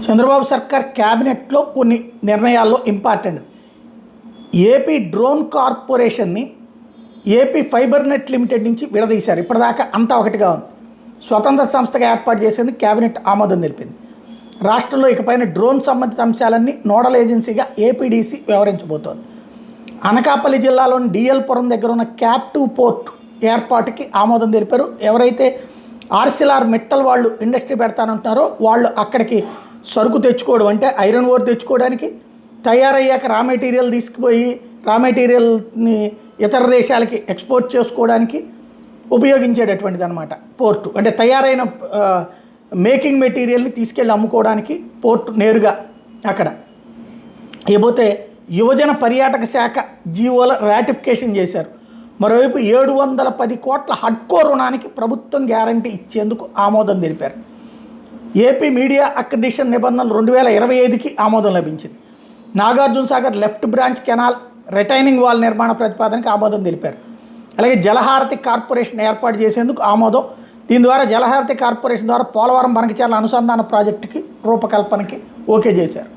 చంద్రబాబు సర్కార్ క్యాబినెట్లో కొన్ని నిర్ణయాల్లో ఇంపార్టెంట్. ఏపీ డ్రోన్ కార్పొరేషన్ని ఏపీ ఫైబర్ నెట్ లిమిటెడ్ నుంచి విడదీశారు. ఇప్పటిదాకా అంతా ఒకటిగా ఉంది. స్వతంత్ర సంస్థగా ఏర్పాటు చేసేందుకు క్యాబినెట్ ఆమోదం తెలిపింది. రాష్ట్రంలో ఇకపైన డ్రోన్ సంబంధిత అంశాలన్నీ నోడల్ ఏజెన్సీగా ఏపీడీసీ వ్యవహరించబోతోంది. అనకాపల్లి జిల్లాలోని డిఎల్పురం దగ్గర ఉన్న క్యాప్టివ్ పోర్ట్ ఏర్పాటుకి ఆమోదం తెలిపారు. ఎవరైతే ఆర్సిలార్ మెట్టల్ వాళ్ళు ఇండస్ట్రీ పెడతానంటున్నారో వాళ్ళు అక్కడికి సరుకు తెచ్చుకోవడం, అంటే ఐరన్ ఓర్ తెచ్చుకోవడానికి, తయారయ్యాక రా మెటీరియల్ తీసుకుపోయి రా మెటీరియల్ని ఇతర దేశాలకి ఎక్స్పోర్ట్ చేసుకోవడానికి ఉపయోగించేటటువంటిది అనమాట పోర్టు. అంటే తయారైన మేకింగ్ మెటీరియల్ని తీసుకెళ్ళి అమ్ముకోవడానికి పోర్టు నేరుగా అక్కడ. ఇకపోతే యువజన పర్యాటక శాఖ జీవోల రాటిఫికేషన్ చేశారు. మరోవైపు 710 కోట్ల హడ్కో రుణానికి ప్రభుత్వం గ్యారంటీ ఇచ్చేందుకు ఆమోదం తెలిపారు. ఏపీ మీడియా అక్రిడిషన్ నిబంధనలు 2025కి ఆమోదం లభించింది. Nagarjuna Sagar left branch canal retaining wall నిర్మాణ ప్రతిపాదనకి ఆమోదం తెలిపారు. అలాగే జలహారతి కార్పొరేషన్ ఏర్పాటు చేసేందుకు ఆమోదం. దీని ద్వారా జలహారతి కార్పొరేషన్ ద్వారా పోలవరం బనకచర్ల అనుసంధాన ప్రాజెక్టుకి రూపకల్పనకి ఓకే చేశారు.